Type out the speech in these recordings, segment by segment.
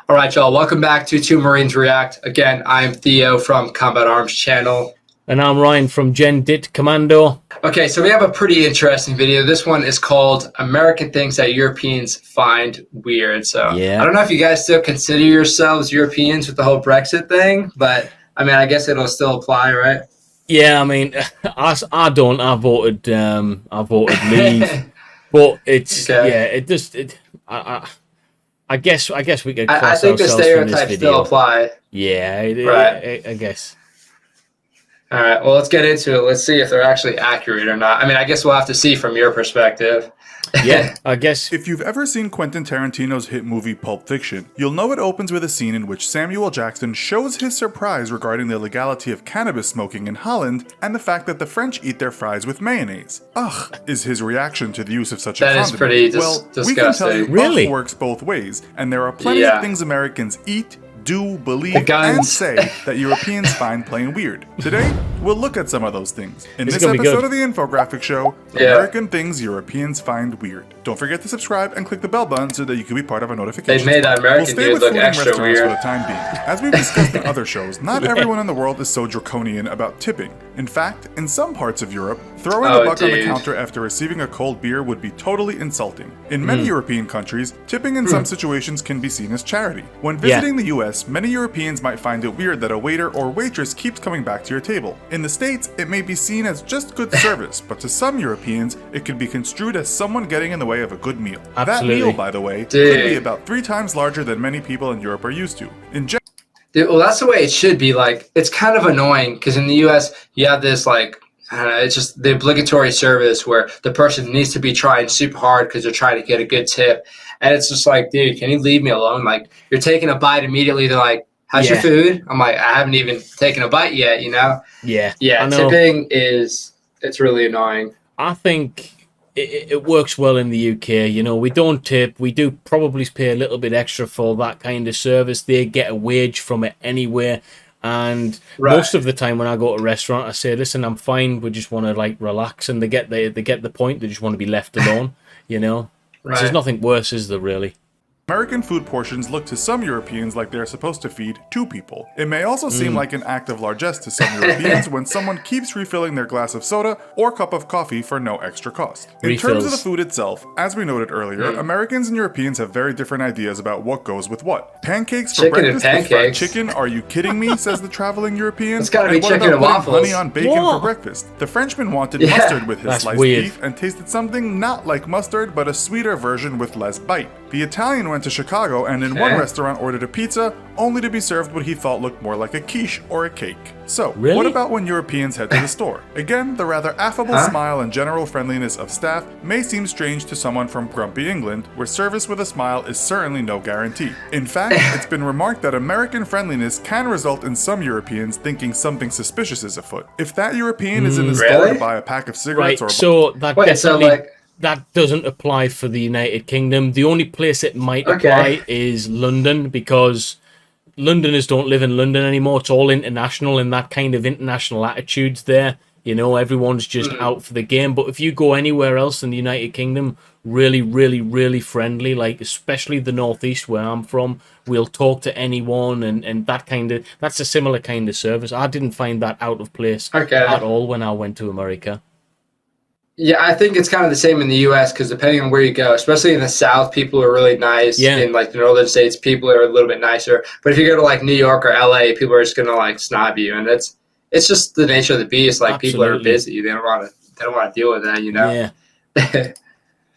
All right, y'all. Welcome back to Two Marines React. Again, I'm Theo from Combat Arms channel. And I'm Ryan from Gen Dit Commando. Okay, so we have a pretty interesting video. This one is called American Things That Europeans Find Weird. So Yeah. I don't know if you guys still consider yourselves Europeans with the whole Brexit thing, but I mean, I guess it'll still apply, right? Yeah, I mean, I don't. I voted leave, but it's Okay. yeah. It just I guess we could cross I think the ourselves from this stereotypes video. still apply. Yeah, Right. I guess. All right, well, let's get into it. Let's see if they're actually accurate or not. I mean, I guess we'll have to see from your perspective. Yeah, I guess. If you've ever seen Quentin Tarantino's hit movie Pulp Fiction, you'll know it opens with a scene in which Samuel Jackson shows his surprise regarding the legality of cannabis smoking in Holland and the fact that the French eat their fries with mayonnaise. Ugh, is his reaction to the use of such a condiment. That is pretty disgusting. We can disgusting. tell you Really? ugh works both ways, and there are plenty Yeah. of things Americans eat, do, believe, The guns. and say that Europeans find plain weird. Today, we'll look at some of those things. In This is this gonna be episode good. of the Infographic Show, Yeah. American Things Europeans Find Weird. Don't forget to subscribe and click the bell button so that you can be part of our notifications. They made that American We'll stay dude with look food and extra restaurants weird. for the time being. As we've discussed in other shows, not everyone in the world is so draconian about tipping. In fact, in some parts of Europe, throwing Oh, a buck on the dude. counter after receiving a cold beer would be totally insulting. In many European countries, tipping in some situations can be seen as charity. When visiting the US, many Europeans might find it weird that a waiter or waitress keeps coming back to your table. In the States, it may be seen as just good service, but to some Europeans, it could be construed as someone getting in the way of a good meal. Absolutely. That meal, by the way, Dude. could be about 3 times larger than many people in Europe are used to. In Dude, well, that's the way it should be. Like, it's kind of annoying because in the U.S. you have this like, I don't know, it's just the obligatory service where the person needs to be trying super hard because they're trying to get a good tip, and it's just like, dude, can you leave me alone? Like, you're taking a bite immediately. They're like, "How's your Yeah. food?" I'm like, "I haven't even taken a bite yet." You know? Yeah, Yeah, I know. tipping it's really annoying. I think it works well in the UK. You know, we don't tip. We do probably pay a little bit extra for that kind of service. They get a wage from it anyway. And Right. most of the time when I go to a restaurant, I say, listen, I'm fine. We just want to like relax. And they get the point. They just want to be left alone, you know. Right. There's nothing worse, is there, really? American food portions look to some Europeans like they're supposed to feed 2 people. It may also seem like an act of largesse to some Europeans when someone keeps refilling their glass of soda or cup of coffee for no extra cost. In terms of Refills. the food itself, as we noted earlier, Americans and Europeans have very different ideas about what goes with what. Pancakes for Chicken and breakfast with fried pancakes. chicken? Are you kidding me? Says the traveling European. It's gotta be And what chicken about and putting waffles. honey on bacon Whoa. for breakfast? The Frenchman wanted Yeah. mustard with his That's sliced weird. beef and tasted something not like mustard but a sweeter version with less bite. The Italian went to Chicago and in one Okay. restaurant ordered a pizza only to be served what he thought looked more like a quiche or a cake. So, Really? what about when Europeans head to the store? Again, the rather affable smile and general friendliness of staff may seem strange to someone from grumpy England, where service with a smile is certainly no guarantee. In fact, it's been remarked that American friendliness can result in some Europeans thinking something suspicious is afoot. If that European is in the store Really? to buy a pack of Right, cigarettes or so that Wait, so, definitely like- that doesn't apply for the United Kingdom. The only place it might Okay. apply is London, because Londoners don't live in London anymore. It's all international, and that kind of international attitude's there. You know, everyone's just out for the game. But if you go anywhere else in the United Kingdom, really, really, really friendly, like especially the Northeast where I'm from, we'll talk to anyone, and that's a similar kind of service. I didn't find that out of place Okay. at all when I went to America. Yeah, I think it's kind of the same in the U.S. because depending on where you go, especially in the South, people are really nice. Yeah. In like the northern states, people are a little bit nicer. But if you go to like New York or L.A., people are just gonna like snob you, and it's just the nature of the beast. Like people are Absolutely. busy; they don't want to deal with that, you know. Yeah.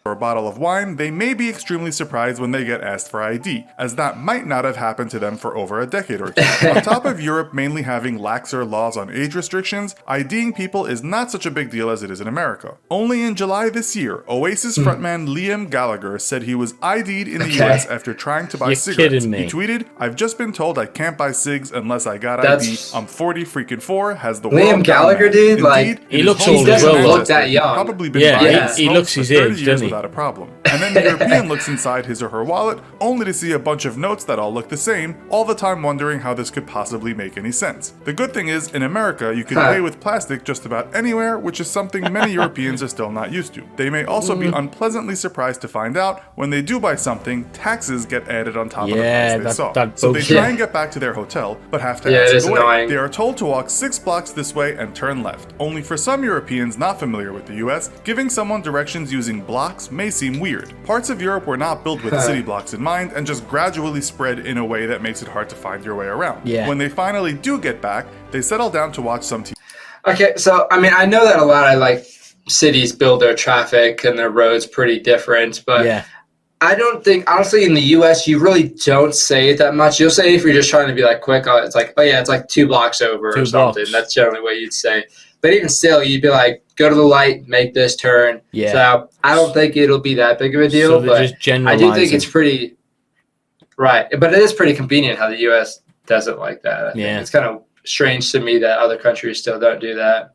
or a bottle of wine, they may be extremely surprised when they get asked for ID, as that might not have happened to them for over a decade or two. On top of Europe mainly having laxer laws on age restrictions, IDing people is not such a big deal as it is in America. Only in July this year, Oasis frontman Liam Gallagher said he was ID'd in the US after trying to buy You're cigarettes. kidding me. He tweeted, "I've just been told I can't buy cigs unless I got That's- ID. I'm 40 freaking 4, has the Liam world down, Gallagher, man." dude, like, Indeed, he in his looks home old state as of well. He doesn't Manchester, look that he's young. Probably been Yeah, buying he smokes looks for his 30 age, years doesn't he? without a problem. And then the European looks inside his or her wallet, only to see a bunch of notes that all look the same, all the time wondering how this could possibly make any sense. The good thing is, in America, you can pay with plastic just about anywhere, which is something many Europeans are still not used to. They may also be unpleasantly surprised to find out, when they do buy something, taxes get added on top of the price they saw. So they try and get back to their hotel, but have to ask the way. They are told to walk 6 blocks this way and turn left. Only for some Europeans not familiar with the US, giving someone directions using blocks may seem weird. Parts of Europe were not built with city blocks in mind and just gradually spread in a way that makes it hard to find your way around. When they finally do get back, they settle down to watch some TV. Okay, so I mean, I know that a lot of like cities build their traffic and their roads pretty different, but I don't think, honestly, in the US, you really don't say it that much. You'll say if you're just trying to be like quick, it's like, oh yeah, it's like 2 blocks over or something. That's generally what you'd say. But even still, you'd be like, go to the light, make this turn. So I don't think it'll be that big of a deal, but I do think it's pretty, right. But it is pretty convenient how the US does it like that. I think it's kind of strange to me that other countries still don't do that.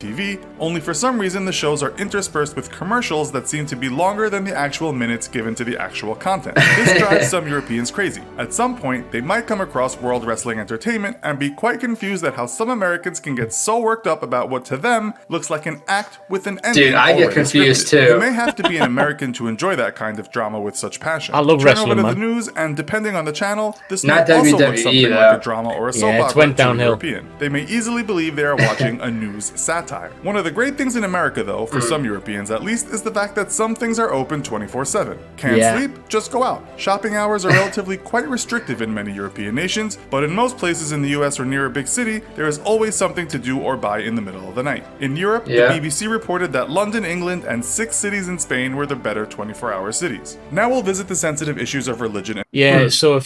TV, only for some reason the shows are interspersed with commercials that seem to be longer than the actual minutes given to the actual content. This drives some Europeans crazy. At some point, they might come across World Wrestling Entertainment and be quite confused at how some Americans can get so worked up about what to them looks like an act with an ending. Dude, I get confused too. You may have to be an American to enjoy that kind of drama with such passion. I love wrestling, Turn over to the news, and depending on the channel, this might also look something like a drama or a soap opera to a European. They may easily believe they are watching a news satire. One of the great things in America, though, for some Europeans at least, is the fact that some things are open 24/7. Can't sleep? Just go out. Shopping hours are relatively quite restrictive in many European nations, but in most places in the US or near a big city, there is always something to do or buy in the middle of the night. In Europe, the BBC reported that London, England, and 6 cities in Spain were the better 24-hour cities. Now we'll visit the sensitive issues of religion. So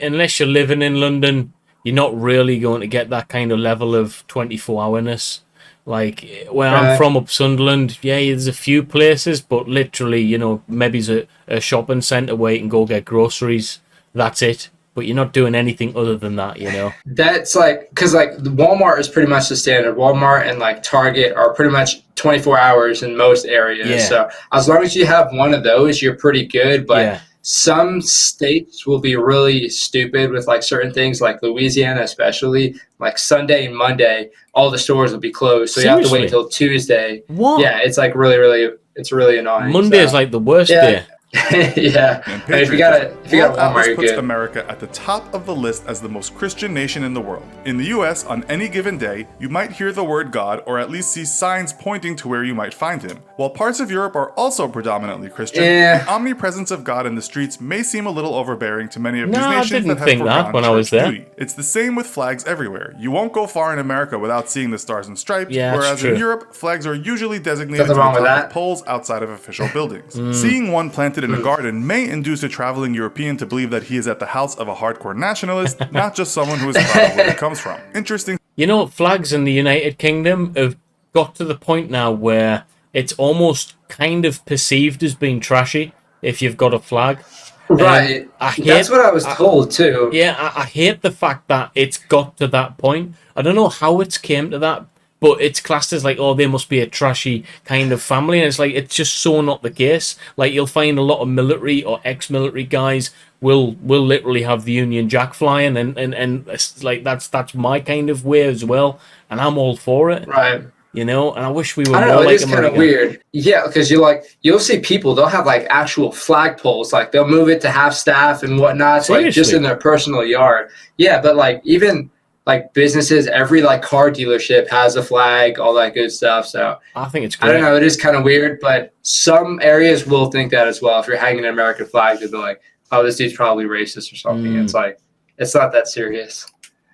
unless you're living in London, you're not really going to get that kind of level of 24-hourness. Like, where I'm from, up Sunderland, there's a few places, but literally, maybe it's a shopping centre where you can go get groceries. That's it. But you're not doing anything other than that, That's like, because like Walmart is pretty much the standard. Walmart and like Target are pretty much 24 hours in most areas. So as long as you have one of those, you're pretty good. But some states will be really stupid with like certain things, like Louisiana especially. Like Sunday and Monday, all the stores will be closed, so you have to wait until Tuesday. What? Yeah, it's like it's really annoying. Monday is like the worst day. If you got Walmart, you're puts good. America at the top of the list as the most Christian nation in the world. In the US, on any given day, you might hear the word God or at least see signs pointing to where you might find him. While parts of Europe are also predominantly Christian, the omnipresence of God in the streets may seem a little overbearing to many of these nations that have forgone church duty. It's the same with flags everywhere. You won't go far in America without seeing the stars and stripes, whereas in Europe, flags are usually designated to the top of poles outside of official buildings. Seeing one planted in a garden may induce a traveling European to believe that he is at the house of a hardcore nationalist, not just someone who is proud of where he comes from. Interesting. Flags in the United Kingdom have got to the point now where it's almost kind of perceived as being trashy if you've got a flag. Right. That's what I was told too. I hate the fact that it's got to that point. I don't know how it's came to that, but it's classed as like, oh, they must be a trashy kind of family. And it's like, it's just so not the case. Like, you'll find a lot of military or ex-military guys will literally have the Union Jack flying. And it's like, that's my kind of way as well. And I'm all for it. Right. And I wish we were more like it is kind of weird. Yeah, because you'll see people, they'll have like actual flagpoles. Like, they'll move it to half staff and whatnot. Like, just in their personal yard. Yeah, but like, even like businesses, every like car dealership has a flag, all that good stuff. So I think it's great. I don't know, it is kind of weird, but some areas will think that as well. If you're hanging an American flag, they'll be like, oh, this dude's probably racist or something. It's like, it's not that serious.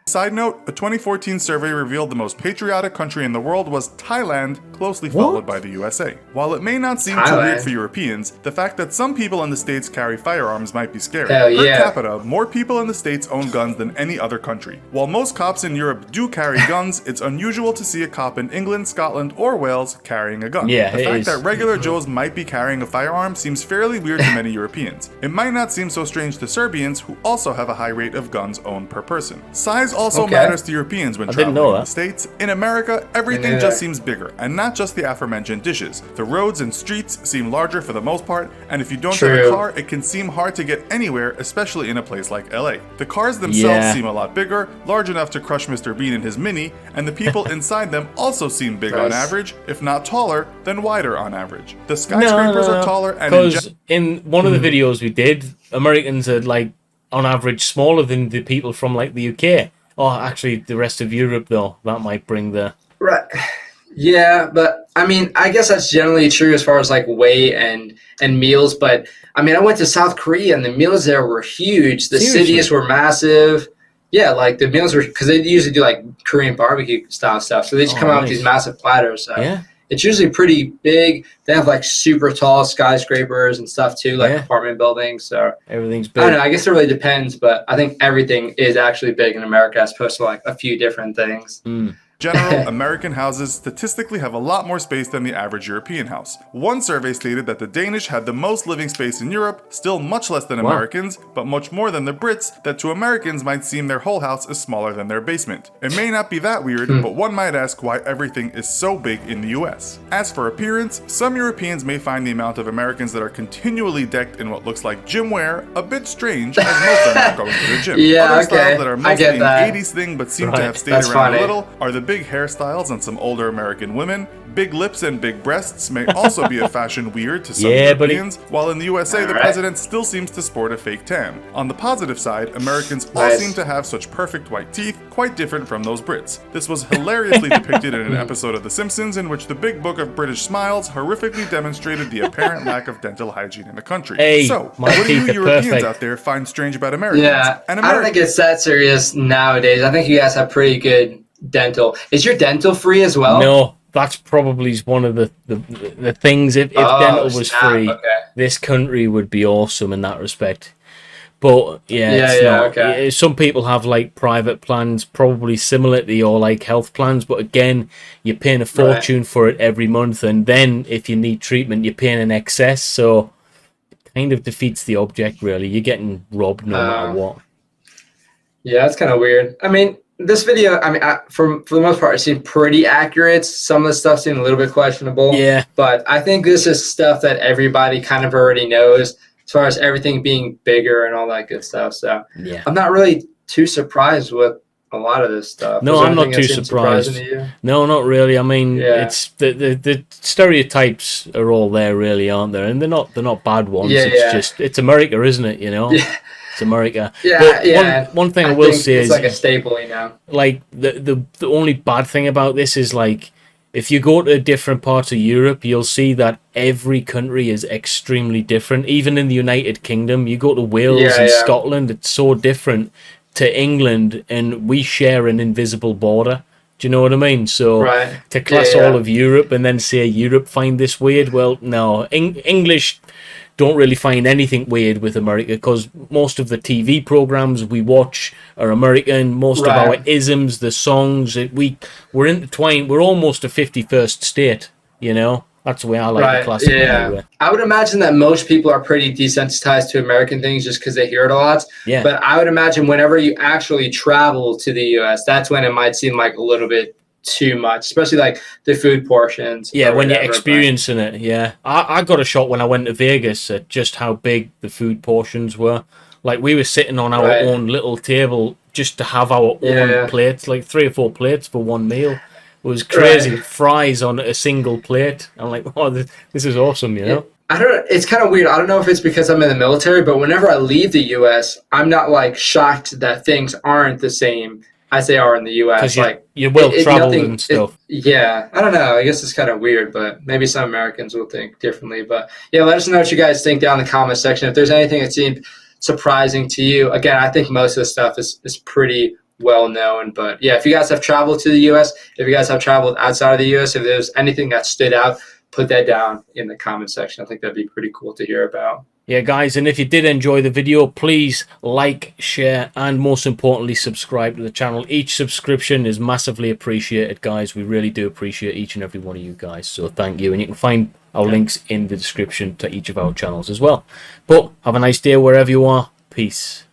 Side note, a 2014 survey revealed the most patriotic country in the world was Thailand, closely followed by the USA. While it may not seem too weird for Europeans, the fact that some people in the States carry firearms might be scary. Per capita, more people in the States own guns than any other country. While most cops in Europe do carry guns, it's unusual to see a cop in England, Scotland, or Wales carrying a gun. The fact that regular Joes might be carrying a firearm seems fairly weird to many Europeans. It might not seem so strange to Serbians, who also have a high rate of guns owned per person. Size also Okay. matters to Europeans when I didn't traveling know in the that. States. In America, everything neither. just seems bigger, and not just the aforementioned dishes. The roads and streets seem larger for the most part, and if you don't have a True. car, it can seem hard to get anywhere, especially in a place like LA. The cars themselves Yeah. seem a lot bigger, large enough to crush Mr. Bean in his Mini, and the people inside them also seem big on Nice. average, if not taller, then wider on average. The skyscrapers are taller, and in because in one of the videos we did, Americans are like on average smaller than the people from like the UK. Oh, actually, the rest of Europe though, that might bring the Right. Yeah, but I mean, I guess that's generally true as far as like weight and meals. But I mean, I went to South Korea and the meals there were huge. The Seriously? cities were massive. Yeah, like the meals were because they usually do like Korean barbecue style stuff. So they just Oh, come out with nice. these massive platters. So yeah. it's usually pretty big. They have like super tall skyscrapers and stuff too, like Yeah. apartment buildings. So Everything's I don't big. know. I guess it really depends, but I think everything is actually big in America as opposed to like a few different things. general, American houses statistically have a lot more space than the average European house. One survey stated that the Danish had the most living space in Europe, still much less than Wow. Americans, but much more than the Brits, that to Americans might seem their whole house is smaller than their basement. It may not be that weird, but one might ask why everything is so big in the US. As for appearance, some Europeans may find the amount of Americans that are continually decked in what looks like gym wear a bit strange, as most are not going to the gym. Yeah, Other okay. styles that are I mostly get an that. 80s thing but seem to Right. have stayed That's around funny. a little are the big hairstyles on some older American women. Big lips and big breasts may also be a fashion weird to some Yeah, buddy. Europeans, while in the USA the Alright. president still seems to sport a fake tan. On the positive side, Americans all Nice. seem to have such perfect white teeth, quite different from those Brits. This was hilariously depicted in an episode of The Simpsons in which the Big Book of British Smiles horrifically demonstrated the apparent lack of dental hygiene in the country. Hey, so, my what do you teeth are Europeans perfect. out there find strange about Americans? Yeah, And I don't think it's that serious nowadays. I think you guys have pretty good dental. Is your dental free as well? No, that's probably one of the things. If dental was snap, free, okay. this country would be awesome in that respect. But yeah, Yeah, it's yeah, not. okay. Some people have like private plans, probably similar to your like health plans. But again, you're paying a fortune for it every month, and then if you need treatment, you're paying in excess. So it kind of defeats the object, really. You're getting robbed no matter what. Yeah, that's kind of weird. I mean, this video, I mean, for the most part, it seemed pretty accurate. Some of the stuff seemed a little bit questionable. Yeah. But I think this is stuff that everybody kind of already knows as far as everything being bigger and all that good stuff. So Yeah. I'm not really too surprised with a lot of this stuff. No, Was there I'm not anything that too seemed surprised. surprising to you? No, not really. I mean, Yeah. it's the stereotypes are all there, really, aren't there? And they're not bad ones. Yeah, It's yeah. just it's America, isn't it? You know, Yeah. it's America. Yeah, But yeah. one thing I will think say it's is like a staple, you know. like the only bad thing about this is like if you go to different parts of Europe, you'll see that every country is extremely different. Even in the United Kingdom, you go to Wales Yeah, and yeah. Scotland, it's so different to England, and we share an invisible border. Do you know what I mean? So Right. to class Yeah, yeah. all of Europe and then say Europe find this weird, well, no. English don't really find anything weird with America because most of the TV programs we watch are American. Most of our Right. isms, the songs, we're intertwined. We're almost a 51st state, you know? That's the way I like to class it anyway. I would imagine that most people are pretty desensitized to American things just because they hear it a lot. Yeah. But I would imagine whenever you actually travel to the U.S., that's when it might seem like a little bit too much, especially like the food portions. Yeah, or when you're whatever, but- experiencing it, yeah. I got a shock when I went to Vegas at just how big the food portions were. Like, we were sitting on our Right. own little table just to have our Yeah, own yeah. plates, like 3 or 4 plates for one meal. It was crazy. Right. Fries on a single plate. I'm like, oh, this is awesome, you know? I don't. It's kind of weird. I don't know if it's because I'm in the military, but whenever I leave the U.S., I'm not like shocked that things aren't the same as they are in the U.S. Because Like you're well traveled nothing- and stuff. Yeah, I don't know. I guess it's kind of weird, but maybe some Americans will think differently. But yeah, let us know what you guys think down in the comment section. If there's anything that seemed surprising to you, again, I think most of the stuff is pretty well known. But yeah, if you guys have traveled to the U.S., if you guys have traveled outside of the U.S., if there's anything that stood out, put that down in the comment section. I think that'd be pretty cool to hear about. Yeah, guys, and if you did enjoy the video, please like, share, and most importantly, subscribe to the channel. Each subscription is massively appreciated, guys. We really do appreciate each and every one of you guys, so thank you. And you can find our links in the description to each of our channels as well. But have a nice day wherever you are. Peace.